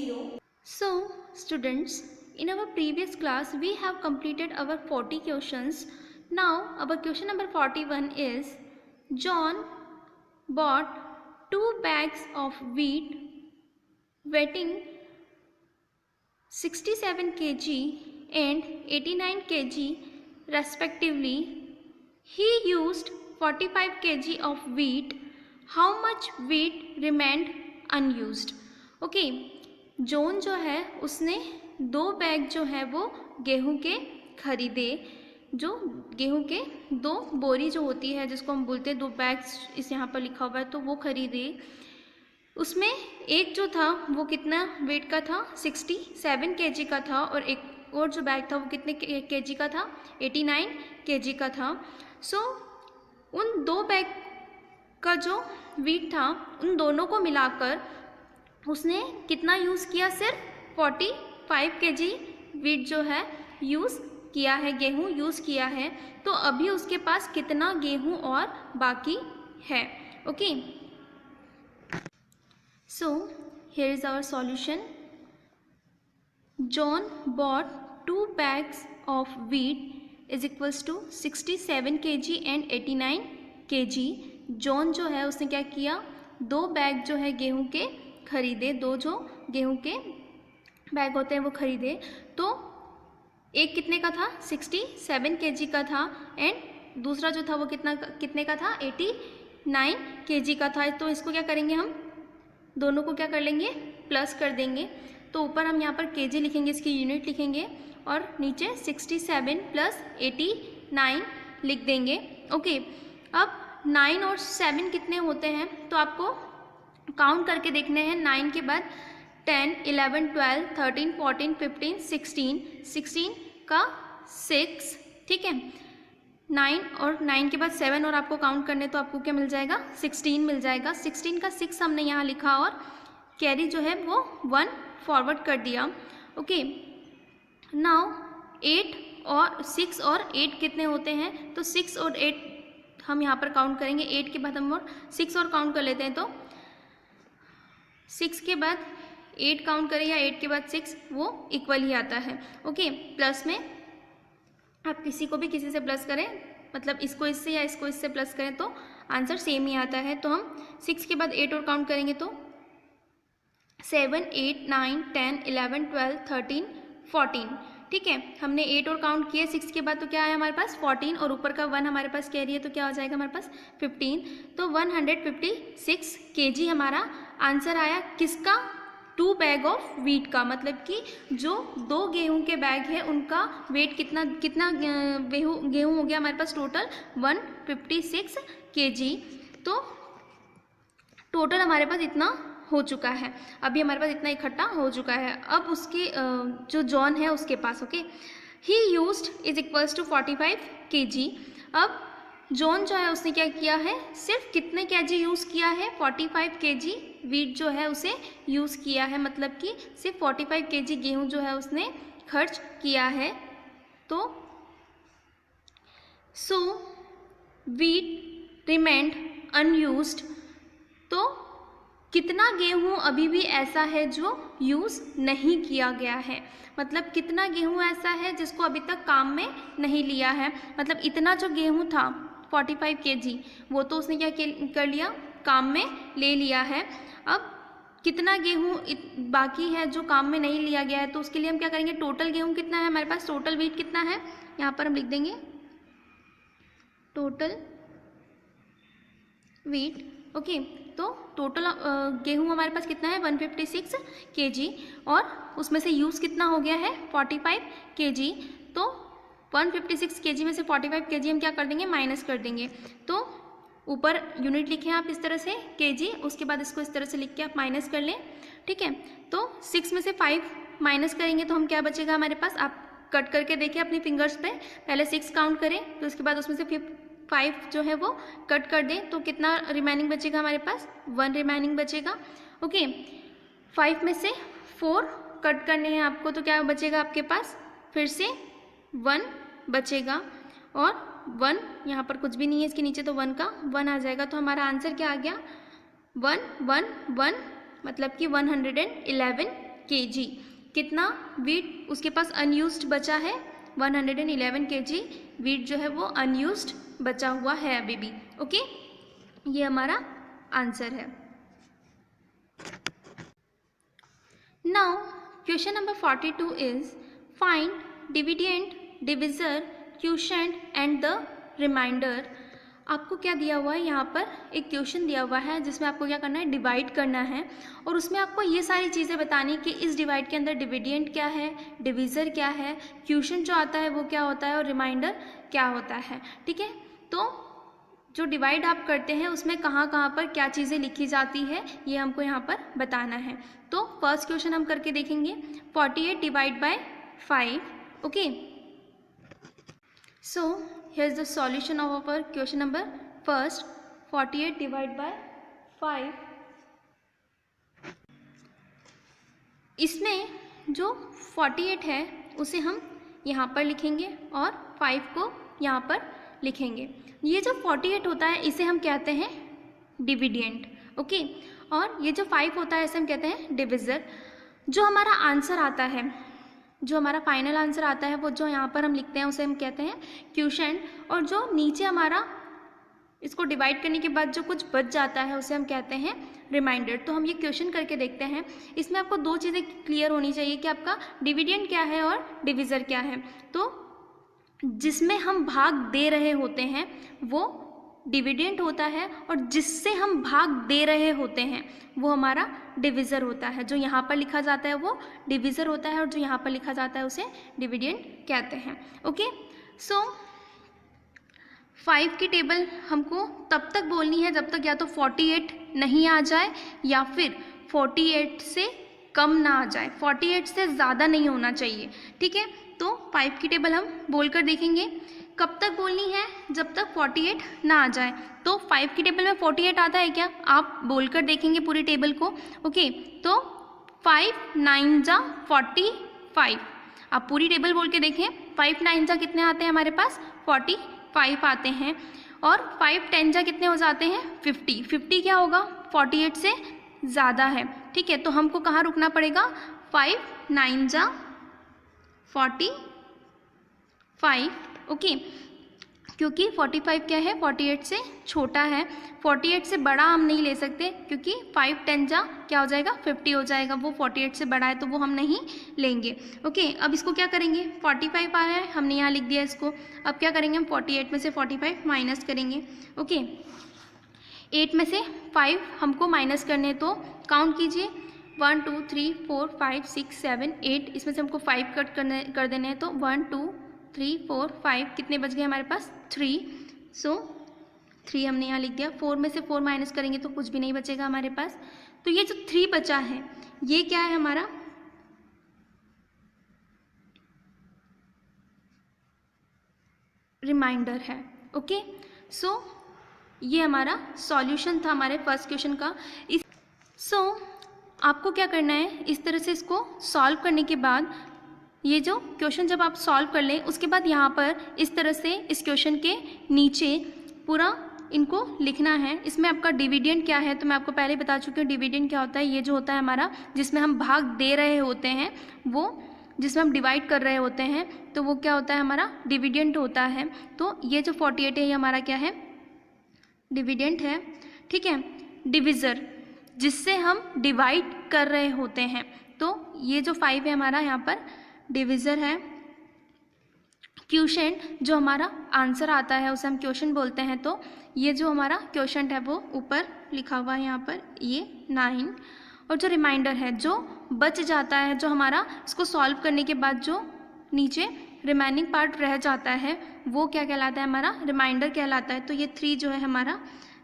0. So, students, in our previous class we have completed our 40 questions. Now, our question number 41 is, John bought 2 bags of wheat weighing 67 kg and 89 kg respectively. He used 45 kg of wheat. How much wheat remained unused? Okay, John जो है उसने 2 bag जो है वो गेहूं के खरीदे, जो गेहूं के 2 बोरी जो होती है जिसको हम बोलते हैं 2 बैग्स, इस यहाँ पर लिखा हुआ है, तो वो खरीदे। उसमें एक जो था वो कितना वेट का था, 67 kg का था, और एक और जो बैग था वो कितने kg का था, 89 kg का था। सो उन 2 बैग का जो वेट था उन दोनों को मिलाकर उसने कितना यूज़ किया, सिर्फ 45 kg वेट जो है यूज़ किया है, गेहूँ यूज़ किया है। तो अभी उसके पास कितना गेहूँ और बाकी है? Okay, so here is our solution. John bought 2 bags of wheat is equals to 67 kg and 89 kg. John जो है उसने क्या किया, 2 बैग जो है गेहूं के खरीदे, 2 जो गेहूं के बैग होते हैं वो खरीदे। तो एक कितने का था, 67 kg का था, एंड दूसरा जो था वो कितने का था, 89 kg का था। तो इसको क्या करेंगे, हम दोनों को क्या कर लेंगे, प्लस कर देंगे। तो ऊपर हम यहाँ पर केजी लिखेंगे, इसकी यूनिट लिखेंगे, और नीचे 67 प्लस 89 लिख देंगे। ओके, अब 9 और 7 कितने होते हैं, तो आपको काउंट करके देखने हैं। 9 के बाद 10, 11, 12, 13, 14, 15, 16 का 6, ठीक है। 9 और 9 के बाद 7 और आपको काउंट करने, तो आपको क्या मिल जाएगा, 16 मिल जाएगा। 16 का 6 हमने यहाँ लिखा और कैरी जो है वो 1 फॉरवर्ड कर दिया। ओके, नाउ 8 और 6 और 8 कितने होते हैं, तो 6 और 8 हम यहाँ पर काउंट करेंगे। 8 के बाद हम और 6 और काउंट कर लेते हैं, तो 6 के बाद 8 काउंट करें या 8 के बाद 6, वो इक्वल ही आता है। ओके, प्लस में आप किसी को भी किसी से प्लस करें, मतलब इसको इससे या इसको इससे प्लस करें तो आंसर सेम ही आता है। तो हम 6 के बाद 8 और काउंट करेंगे, तो 7, 8, 9, 10, 11, 12, 13, 14, ठीक है। हमने 8 और काउंट किए 6 के बाद, तो क्या है हमारे पास 14, और ऊपर का 1 हमारे पास कैरी है, तो क्या हो जाएगा हमारे पास 15। तो 156 kg हमारा आंसर आया। किसका, 2 बैग ऑफ वीट का, मतलब कि जो 2 गेहूं के बैग है उनका वेट कितना गेहूं हो गया हमारे पास, टोटल 156 kg। तो टोटल हमारे पास इतना हो चुका है, अभी हमारे पास इतना इकट्ठा हो चुका है। अब उसके जो जॉन है उसके पास, okay, he used is equals to 45 kg। अब जॉन जो है उसने क्या किया है, सिर्फ कितने kg यूज़ किया है, 45 kg वीट जो है उसे यूज़ किया है, मतलब कि सिर्फ 45 kg गेहूं जो है उसने खर्च किया है। तो सो वीट रिमेंड अनयूज्ड, तो कितना गेहूं अभी भी ऐसा है जो यूज़ नहीं किया गया है, मतलब कितना गेहूं ऐसा है जिसको अभी तक काम में नहीं लिया है। मतलब इतना जो गेहूं था 45 kg वो तो उसने क्या कर लिया, काम में ले लिया है। अब कितना गेहूं बाकी है जो काम में नहीं लिया गया है, तो उसके लिए हम क्या करेंगे, टोटल गेहूं कितना है हमारे पास, टोटल वेट कितना है, यहाँ पर हम लिख देंगे टोटल वेट। ओके, तो टोटल गेहूं हमारे पास कितना है, 156 kg, और उसमें से यूज़ कितना हो गया है, 45 kg। तो 156 kg में से 45 kg हम क्या कर देंगे, माइनस कर देंगे। तो ऊपर यूनिट लिखें आप इस तरह से kg, उसके बाद इसको इस तरह से लिख के आप माइनस कर लें, ठीक है। तो 6 में से 5 माइनस करेंगे तो हम क्या बचेगा हमारे पास, आप कट करके देखिए अपनी फिंगर्स पे, पहले 6 काउंट करें, तो उसके बाद उसमें से 5 जो है वो कट कर दें, तो कितना रिमेनिंग बचेगा हमारे पास, 1 रिमेनिंग बचेगा। ओके, 5 में से 4 कट करने हैं आपको, तो क्या बचेगा आपके पास, फिर से 1 बचेगा, और 1 यहाँ पर कुछ भी नहीं है इसके नीचे, तो 1 का 1 आ जाएगा। तो हमारा आंसर क्या आ गया, 1 1 1, मतलब कि 111 kg। कितना वीट उसके पास अनयूज्ड बचा है? 111 kg वीट जो है वो अनयूज्ड बचा हुआ है अभी भी। ओके, ये हमारा आंसर है। Now question number 42 is find dividend, divisor, quotient and the reminder. आपको क्या दिया हुआ है यहाँ पर? एक क्वेश्चन दिया हुआ है जिसमें आपको क्या करना है? डिवाइड करना है, और उसमें आपको ये सारी चीज़ें बतानी कि इस डिवाइड के अंदर डिविडेंड क्या है, डिविज़र क्या है, क्वोशिएंट जो आता है वो क्या होता है, और रिमाइंडर क्या होता है। ठीक है, तो जो डिवाइड आप करते हैं उसमें कहाँ कहाँ पर क्या चीज़ें लिखी जाती है ये हमको यहाँ पर बताना है। तो फर्स्ट क्वेश्चन हम करके देखेंगे, 48 divide by 5। Okay, so here's the solution of our question number first, 48 divided by 5। इसमें जो 48 है उसे हम यहाँ पर लिखेंगे और 5 को यहाँ पर लिखेंगे। ये जो 48 होता है इसे हम कहते हैं डिविडेंड। ओके, और ये जो 5 होता है इसे हम कहते हैं डिविज़र। जो हमारा आंसर आता है, जो हमारा फाइनल आंसर आता है वो जो यहाँ पर हम लिखते हैं उसे हम कहते हैं क्वोशिएंट, और जो नीचे हमारा इसको डिवाइड करने के बाद जो कुछ बच जाता है उसे हम कहते हैं रिमाइंडर। तो हम ये क्वेश्चन करके देखते हैं। इसमें आपको दो चीज़ें क्लियर होनी चाहिए कि आपका डिविडेंड क्या है और डिविज़र क्या है। तो जिसमें हम भाग दे रहे होते हैं वो डिविडेंड होता है, और जिससे हम भाग दे रहे होते हैं वो हमारा डिविज़र होता है। जो यहाँ पर लिखा जाता है वो डिविज़र होता है, और जो यहाँ पर लिखा जाता है उसे डिविडेंड कहते हैं। ओके, सो 5 की टेबल हमको तब तक बोलनी है जब तक या तो 48 नहीं आ जाए या फिर 48 से कम ना आ जाए, 48 से ज़्यादा नहीं होना चाहिए। ठीक है, तो 5 की टेबल हम बोलकर देखेंगे। कब तक बोलनी है? जब तक 48 ना आ जाए। तो 5 की टेबल में 48 आता है क्या? आप बोलकर देखेंगे पूरी टेबल को। ओके, तो 5 9 जा 45। आप पूरी टेबल बोल के देखें, 5 9 जा कितने आते हैं हमारे पास? 45 आते हैं, और 5 10 जा कितने हो जाते हैं? 50। 50 क्या होगा? 48 से ज़्यादा है। ठीक है, तो हमको कहाँ रुकना पड़ेगा? 5 9 जा 45। ओके, क्योंकि 45 क्या है? 48 से छोटा है। 48 से बड़ा हम नहीं ले सकते, क्योंकि 5 10 जा क्या हो जाएगा? 50 हो जाएगा। वो 48 से बड़ा है तो वो हम नहीं लेंगे। ओके, अब इसको क्या करेंगे? 45 आया है, हमने यहाँ लिख दिया इसको। अब क्या करेंगे? हम 48 में से 45 माइनस करेंगे। ओके, 8 में से 5 हमको माइनस करने, तो काउंट कीजिए, 1 2 3 4 5 6 7 8। इसमें से हमको 5 कट कर देने हैं, तो 1 2 3 4 5 कितने बच गए हमारे पास? 3। सो 3 हमने यहाँ लिख दिया। 4 में से 4 माइनस करेंगे तो कुछ भी नहीं बचेगा हमारे पास। तो ये जो 3 बचा है ये क्या है? हमारा रिमाइंडर है। ओके, सो ये हमारा सॉल्यूशन था हमारे फर्स्ट क्वेश्चन का। आपको क्या करना है? इस तरह से इसको सॉल्व करने के बाद, ये जो क्वेश्चन जब आप सॉल्व कर लें उसके बाद यहाँ पर इस तरह से इस क्वेश्चन के नीचे पूरा इनको लिखना है। इसमें आपका डिविडेंड क्या है तो मैं आपको पहले बता चुकी हूँ। डिविडेंड क्या होता है? ये जो होता है हमारा, जिसमें हम भाग दे रहे होते हैं, वो जिसमें हम डिवाइड कर रहे होते हैं, तो वो क्या होता है? हमारा डिविडेंड होता है। तो ये जो 48 है ये हमारा क्या है? डिविडेंड है। ठीक है, डिविज़र जिससे हम डिवाइड कर रहे होते हैं, तो ये जो 5 है हमारा यहाँ पर डिविज़र है। क्वोशिएंट जो हमारा आंसर आता है उसे हम क्वोशिएंट बोलते हैं। तो ये जो हमारा क्वोशिएंट है वो ऊपर लिखा हुआ है यहाँ पर, ये 9। और जो रिमाइंडर है जो बच जाता है, जो हमारा इसको सॉल्व करने के बाद जो नीचे रिमेनिंग पार्ट रह जाता है वो क्या कहलाता है? हमारा रिमाइंडर कहलाता है। तो ये 3 जो है हमारा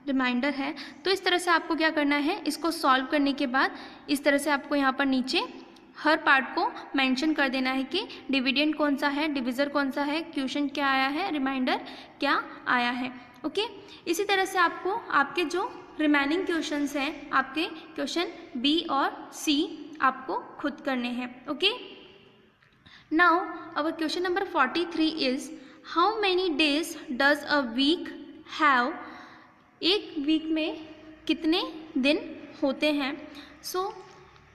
रिमाइंडर है। तो इस तरह से आपको क्या करना है? इसको सॉल्व करने के बाद इस तरह से आपको यहाँ पर नीचे हर पार्ट को मेंशन कर देना है कि डिविडेंड कौन सा है, डिविज़र कौन सा है, क्वोशिएंट क्या आया है, रिमाइंडर क्या आया है। ओके, इसी तरह से आपको आपके जो रिमेनिंग क्वेश्चंस हैं, आपके क्वेश्चन बी और सी आपको खुद करने हैं। Okay, now our question number 43 is how many days does a week have? एक वीक में कितने दिन होते हैं? सो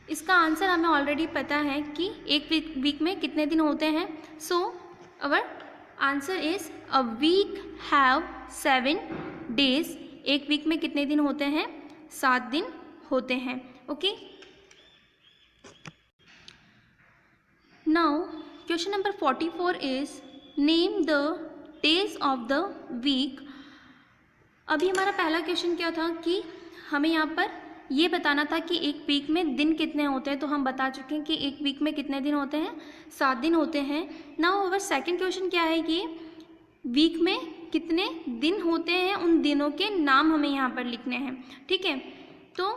इसका आंसर हमें ऑलरेडी पता है कि एक वीक में कितने दिन होते हैं. So our answer is a week have 7 days. एक वीक में कितने दिन होते हैं? 7 दिन होते हैं. Okay. Now question number 44 is name the days of the week. अभी हमारा पहला क्वेश्चन क्या था कि हमें यहाँ पर ये बताना था कि एक वीक में दिन कितने होते हैं. तो हम बता चुके हैं कि एक वीक में कितने दिन होते हैं? 7 दिन होते हैं. नाउ अवर सेकंड क्वेश्चन क्या है कि वीक में कितने दिन होते हैं, उन दिनों के नाम हमें यहाँ पर लिखने हैं. ठीक है. तो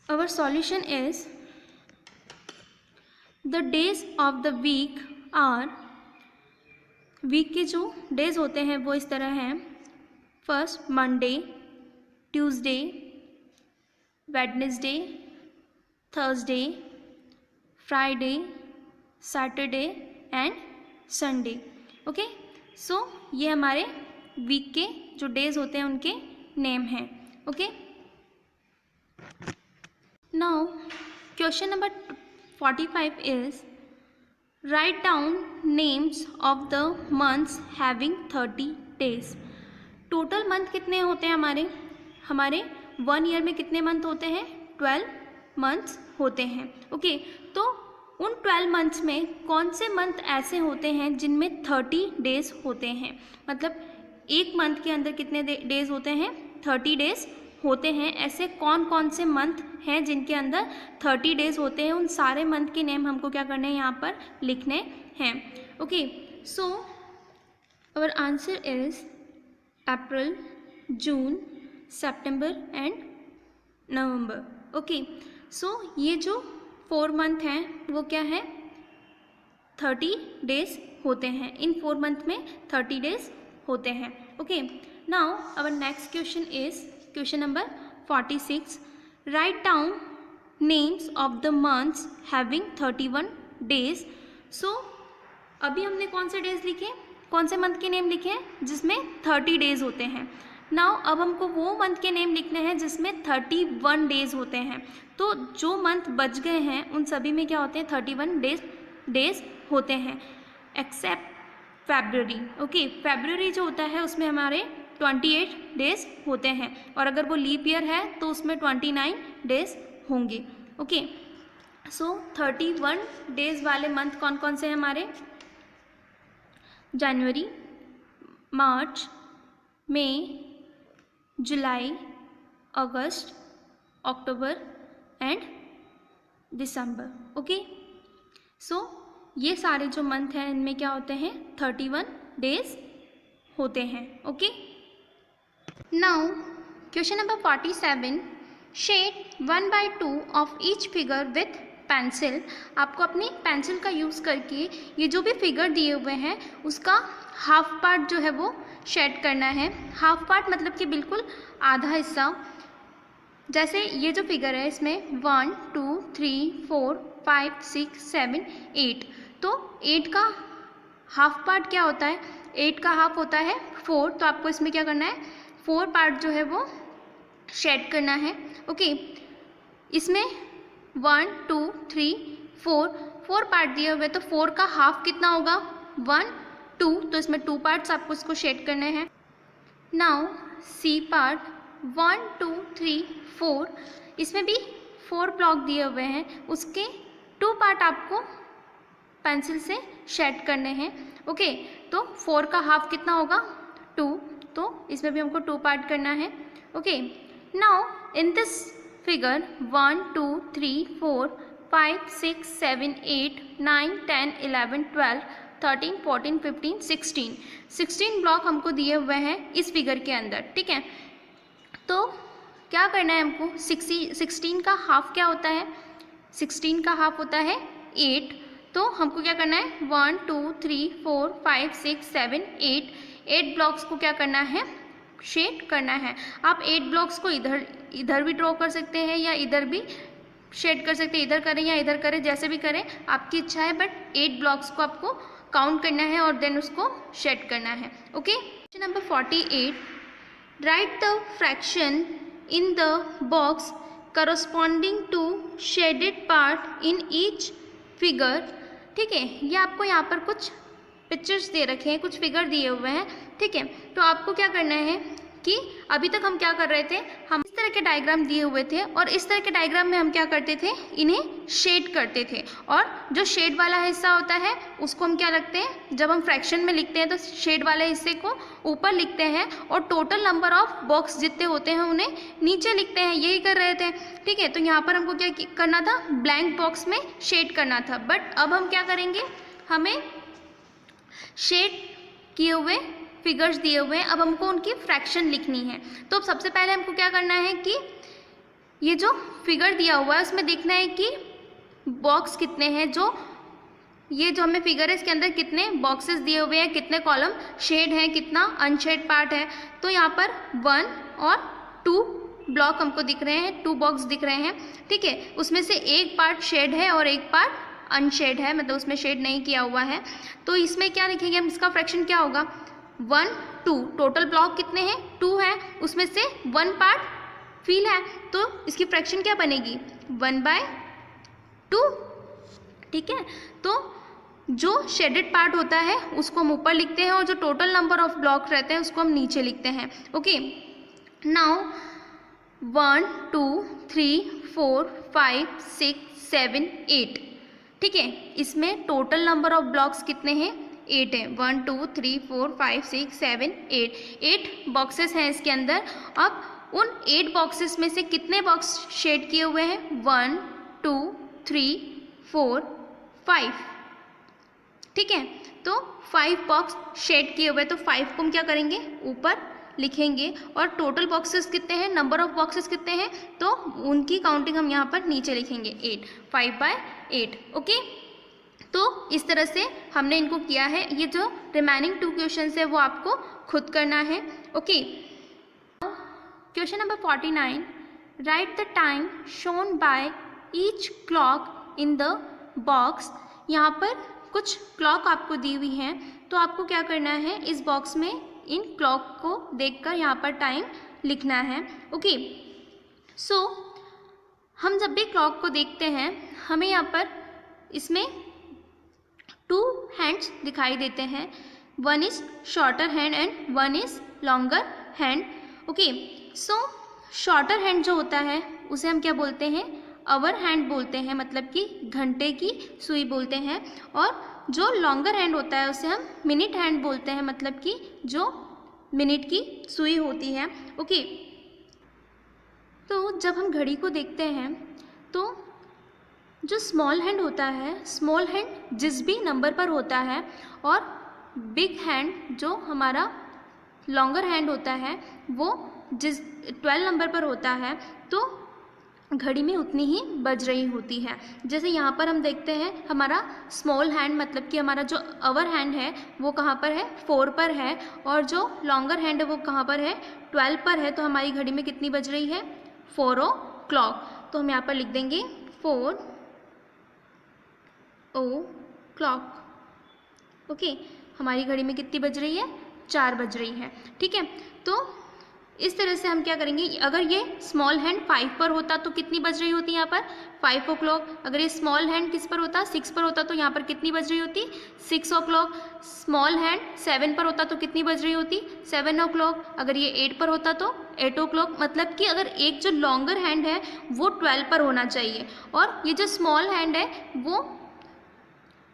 our solution is the days of the week are. Week के जो डेज होते हैं वो इस तरह हैं. First Monday, Tuesday, Wednesday, Thursday, Friday, Saturday and Sunday. Okay. So ये हमारे वीक के जो डेज होते हैं उनके नेम हैं. Okay. Now question number 45 is right down names of the months having 30 days. Total month कितने होते हैं हमारे 1 ईयर में कितने मंथ होते हैं? 12 मंथ्स होते हैं. ओके. तो उन 12 मंथ्स में कौन से मंथ ऐसे होते हैं जिनमें 30 days होते हैं? मतलब एक मंथ के अंदर कितने डेज होते हैं? 30 days होते हैं. ऐसे कौन कौन से मंथ हैं जिनके अंदर 30 days होते हैं? उन सारे मंथ के नेम हमको क्या करने हैं? यहाँ पर लिखने हैं. Okay. So our answer is April, June, September and November. Okay. So ये जो 4 मंथ हैं वो क्या है? 30 days होते हैं. इन 4 मंथ में 30 days होते हैं. Okay. Now our next question is question number 46. Write down names of the months having 31 days. So अभी हमने कौन से डेज लिखे? कौन से मंथ के नेम लिखे हैं जिसमें 30 days होते हैं? नाउ अब हमको वो मंथ के नेम लिखने हैं जिसमें 31 days होते हैं. तो जो मंथ बच गए हैं उन सभी में क्या होते हैं? 31 days होते हैं एक्सेप्ट फरवरी. ओके. फरवरी जो होता है उसमें हमारे 28 days होते हैं और अगर वो लीप ईयर है तो उसमें 29 days होंगे. ओके. सो 31 days वाले मंथ कौन कौन से हैं हमारे? जनवरी, मार्च, मई, जुलाई, अगस्त, October and December. Okay. So ये सारे जो मंथ हैं इनमें क्या होते हैं? 31 days होते हैं. Okay. Now question number 47. Shade 1/2 of each figure with pencil. आपको अपनी पेंसिल का यूज़ करके ये जो भी फिगर दिए हुए हैं उसका हाफ पार्ट जो है वो शेड करना है. हाफ पार्ट मतलब कि बिल्कुल आधा हिस्सा. जैसे ये जो फिगर है इसमें 1 2 3 4 5 6 7 8. तो 8 का हाफ पार्ट क्या होता है? 8 का हाफ होता है 4. तो आपको इसमें क्या करना है? 4 पार्ट जो है वो शेड करना है. ओके. इसमें 1 2 3 4 पार्ट दिए हुए. तो 4 का हाफ कितना होगा? 1 2. तो इसमें 2 पार्ट्स आपको इसको शेड करने हैं. Now see part 1 2 3 4. इसमें भी 4 ब्लॉक दिए हुए हैं. उसके 2 पार्ट आपको पेंसिल से शेड करने हैं. ओके. तो 4 का हाफ कितना होगा? 2. तो इसमें भी हमको 2 पार्ट करना है. Okay. Now in this figure 1 2 3 4 5 6 7 8 9 10 11 12 13 14 15 16 block हमको दिए हुए हैं इस फिगर के अंदर. ठीक है. तो क्या करना है हमको? 16 का हाफ क्या होता है? 16 का हाफ होता है 8. तो हमको क्या करना है? 1 2 3 4 5 6 7 8 ब्लॉक्स को क्या करना है? शेड करना है. आप 8 ब्लॉक्स को इधर भी ड्रॉ कर सकते हैं या इधर भी शेड कर सकते हैं. इधर करें या इधर करें, जैसे भी करें आपकी इच्छा है. बट 8 ब्लॉक्स को आपको काउंट करना है और देन उसको शेड करना है. Okay. Question number 48. Write the fraction in the box corresponding to shaded part in each figure. ठीक है, ये आपको यहाँ पर कुछ पिक्चर्स दे रखे हैं, कुछ फिगर दिए हुए हैं। ठीक है, तो आपको क्या करना है कि अभी तक हम क्या कर रहे थे, हम इस तरह के डायग्राम दिए हुए थे और इस तरह के डायग्राम में हम क्या करते थे, इन्हें शेड करते थे। और जो शेड वाला हिस्सा होता है उसको हम क्या रखते हैं, जब हम फ्रैक्शन में लिखते हैं तो शेड वाले हिस्से को ऊपर लिखते हैं और टोटल नंबर ऑफ बॉक्स जितने होते हैं उन्हें नीचे लिखते हैं। यही कर रहे थे। ठीक है, तो यहाँ पर हमको क्या करना था, ब्लैंक बॉक्स में शेड करना था। बट अब हम क्या करेंगे, हमें शेड किए हुए फिगर्स दिए हुए हैं, अब हमको उनकी फ्रैक्शन लिखनी है। तो अब सबसे पहले हमको क्या करना है कि ये जो फिगर दिया हुआ है उसमें देखना है कि बॉक्स कितने हैं, जो ये जो हमें फिगर है इसके अंदर कितने बॉक्सेस दिए हुए हैं, कितने कॉलम शेड हैं, कितना अनशेड पार्ट है। तो यहाँ पर 1 और 2 ब्लॉक हमको दिख रहे हैं, 2 बॉक्स दिख रहे हैं। ठीक है, उसमें से एक पार्ट शेड है और एक पार्ट अनशेड है, मतलब उसमें शेड नहीं किया हुआ है। तो इसमें क्या लिखेंगे हम, इसका फ्रैक्शन क्या होगा, 1 2। टोटल ब्लॉक कितने हैं, 2 है, उसमें से 1 पार्ट फिल है, तो इसकी फ्रैक्शन क्या बनेगी, 1/2। ठीक है, तो जो शेडेड पार्ट होता है उसको हम ऊपर लिखते हैं और जो टोटल नंबर ऑफ ब्लॉक रहते हैं उसको हम नीचे लिखते हैं। Okay, now 1 2 3 4 5 6 7 8। ठीक है, इसमें टोटल नंबर ऑफ ब्लॉक्स कितने हैं, 8 है। 1 2 3 4 5 6 7 8 बॉक्सेस हैं इसके अंदर। अब उन 8 बॉक्सेस में से कितने बॉक्स शेड किए हुए हैं, 1 2 3 4 5। ठीक है, तो 5 बॉक्स शेड किए हुए, तो 5 को हम क्या करेंगे, ऊपर लिखेंगे। और टोटल बॉक्सेस कितने हैं, नंबर ऑफ बॉक्सेस कितने हैं, तो उनकी काउंटिंग हम यहाँ पर नीचे लिखेंगे, 8 5/8। ओके, तो इस तरह से हमने इनको किया है। ये जो रिमेनिंग 2 क्वेश्चन है वो आपको खुद करना है। Okay, question number 49, right the time shown by each clock in the box. यहाँ पर कुछ क्लॉक आपको दी हुई हैं, तो आपको क्या करना है, इस बॉक्स में इन क्लॉक को देखकर यहाँ पर टाइम लिखना है। ओके, सो हम जब भी क्लॉक को देखते हैं हमें यहाँ पर इसमें 2 हैंड्स दिखाई देते हैं, 1 is shorter hand and 1 is longer hand. Okay, so shorter hand जो होता है उसे हम क्या बोलते हैं, आवर हैंड बोलते हैं, मतलब कि घंटे की सुई बोलते हैं। और जो लॉन्गर हैंड होता है उसे हम मिनट हैंड बोलते हैं, मतलब कि जो मिनट की सुई होती है। ओके, तो जब हम घड़ी को देखते हैं तो जो स्मॉल हैंड होता है, स्मॉल हैंड जिस भी नंबर पर होता है, और बिग हैंड जो हमारा लॉन्गर हैंड होता है वो जिस 12 नंबर पर होता है, तो घड़ी में उतनी ही बज रही होती है। जैसे यहाँ पर हम देखते हैं हमारा स्मॉल हैंड, मतलब कि हमारा जो अवर हैंड है वो कहाँ पर है, 4 पर है, और जो लॉन्गर हैंड है वो कहाँ पर है, 12 पर है। तो हमारी घड़ी में कितनी बज रही है, 4 o'clock। तो हम यहाँ पर लिख देंगे 4 o'clock। ओके, हमारी घड़ी में कितनी बज रही है, 4 बज रही है। ठीक है, तो इस तरह से हम क्या करेंगे, अगर ये स्मॉल हैंड 5 पर होता तो कितनी बज रही होती यहाँ पर, 5 o'clock। अगर ये स्मॉल हैंड किस पर होता, 6 पर होता, तो यहाँ पर कितनी बज रही होती, 6 o'clock। स्मॉल हैंड 7 पर होता तो कितनी बज रही होती, 7 o'clock। अगर ये 8 पर होता तो 8 o'clock। मतलब कि अगर एक जो लॉन्गर हैंड है वो 12 पर होना चाहिए, और ये जो स्मॉल हैंड है वो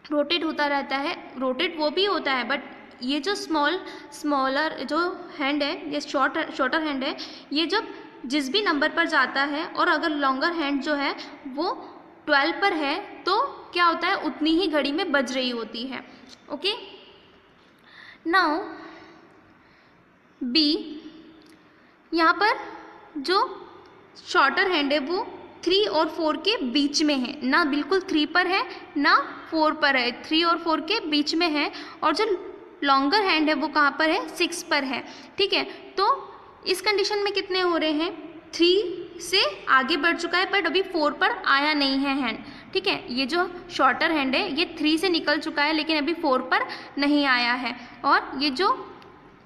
रोटेट होता रहता है। रोटेट वो भी होता है, बट ये जो स्मॉलर जो हैंड है, ये शॉर्टर हैंड है, ये जब जिस भी नंबर पर जाता है, और अगर लॉन्गर हैंड जो है वो 12 पर है, तो क्या होता है, उतनी ही घड़ी में बज रही होती है। ओके, नाउ बी, यहाँ पर जो शॉर्टर हैंड है वो 3 और 4 के बीच में है, ना बिल्कुल 3 पर है ना 4 पर है, 3 और 4 के बीच में है। और जो लॉन्गर हैंड है वो कहाँ पर है, 6 पर है। ठीक है, तो इस कंडीशन में कितने हो रहे हैं, 3 से आगे बढ़ चुका है, बट अभी 4 पर आया नहीं है हैंड। ठीक है, ये जो शॉर्टर हैंड है ये 3 से निकल चुका है, लेकिन अभी 4 पर नहीं आया है। और ये जो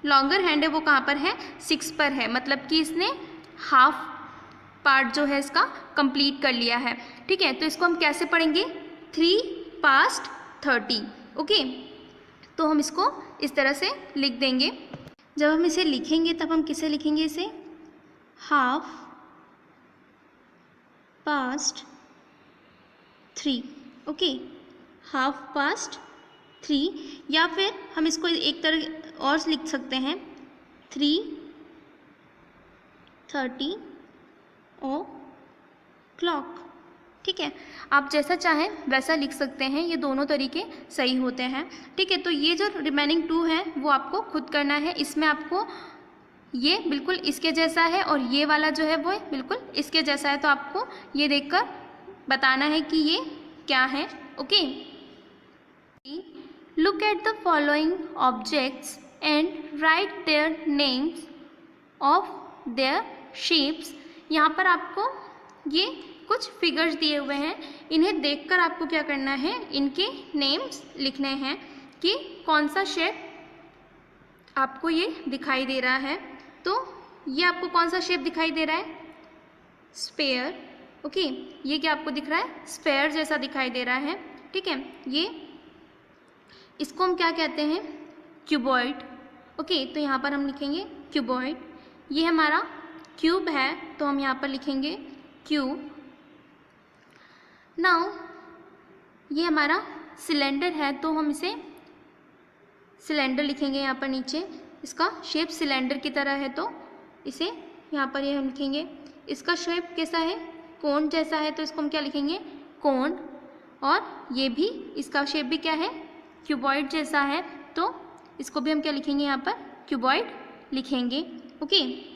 लॉन्गर हैंड है वो कहाँ पर है, 6 पर है, मतलब कि इसने हाफ पार्ट जो है इसका कंप्लीट कर लिया है। ठीक है, तो इसको हम कैसे पढ़ेंगे, 3 past 30। ओके, तो हम इसको इस तरह से लिख देंगे। जब हम इसे लिखेंगे तब हम किसे लिखेंगे, इसे half past 3। Okay, half past 3, या फिर हम इसको एक तरह और लिख सकते हैं 3:30 o'clock। ठीक है, आप जैसा चाहें वैसा लिख सकते हैं, ये दोनों तरीके सही होते हैं। ठीक है, तो ये जो रिमेनिंग 2 है वो आपको खुद करना है। इसमें आपको ये बिल्कुल इसके जैसा है और ये वाला जो है वो बिल्कुल इसके जैसा है, तो आपको ये देखकर बताना है कि ये क्या है। Okay, look at the following objects and right their names of their shapes. यहाँ पर आपको ये कुछ फिगर्स दिए हुए हैं, इन्हें देखकर आपको क्या करना है, इनके नेम्स लिखने हैं कि कौन सा शेप आपको ये दिखाई दे रहा है। तो ये आपको कौन सा शेप दिखाई दे रहा है, स्फेयर। ओके, ये क्या आपको दिख रहा है, स्फेयर जैसा दिखाई दे रहा है। ठीक है, ये इसको हम क्या कहते हैं, क्यूबॉइड। ओके, तो यहाँ पर हम लिखेंगे क्यूबॉइड। ये हमारा क्यूब है तो हम यहाँ पर लिखेंगे क्यूब। नाउ ये हमारा सिलेंडर है तो हम इसे सिलेंडर लिखेंगे यहाँ पर नीचे। इसका शेप सिलेंडर की तरह है तो इसे यहाँ पर ये हम लिखेंगे। इसका शेप कैसा है, कोन जैसा है, तो इसको हम क्या लिखेंगे, कोन। और ये भी इसका शेप भी क्या है, क्यूबॉइड जैसा है, तो इसको भी हम क्या लिखेंगे, यहाँ पर क्यूबॉइड लिखेंगे। Okay,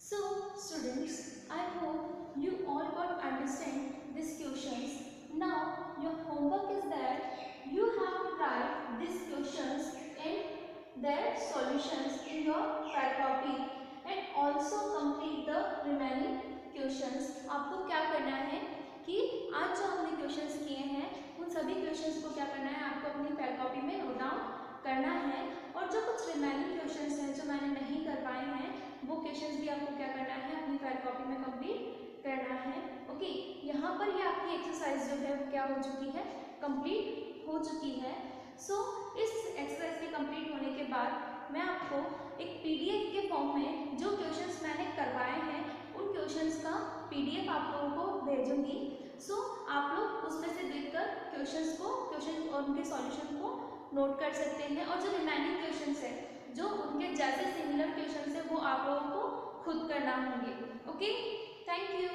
So students, I hope you all got understand these questions. Now your homework is that you have to write these questions and their solutions in your fair copy and also complete the remaining questions. आपको क्या करना है कि आज जो हमने questions किए हैं उन सभी क्वेश्चंस को क्या करना है, आपको अपनी फेयर कॉपी में नोट डाउन करना है। और जो कुछ रिमेनिंग क्वेश्चंस हैं जो मैंने नहीं कर पाए हैं वो क्वेश्चंस भी आपको क्या करना है, अपनी फेयर कॉपी में कंप्लीट करना है। ओके, यहाँ पर ये आपकी एक्सरसाइज जो है वो क्या हो चुकी है, कंप्लीट हो चुकी है। सो इस एक्सरसाइज के कंप्लीट होने के बाद मैं आपको एक पीडीएफ के फॉर्म में जो क्वेश्चंस मैंने करवाए हैं उन क्वेश्चंस का पीडीएफ आप लोगों को भेजूंगी। सो आप लोग उसमें से देखकर क्वेश्चंस और उनके सॉल्यूशन को नोट कर सकते हैं। और जो रिमेनिंग क्वेश्चंस है जो उनके जैसे सिमिलर क्वेश्चंस है वो आप लोगों को खुद करना होंगे। Okay, thank you.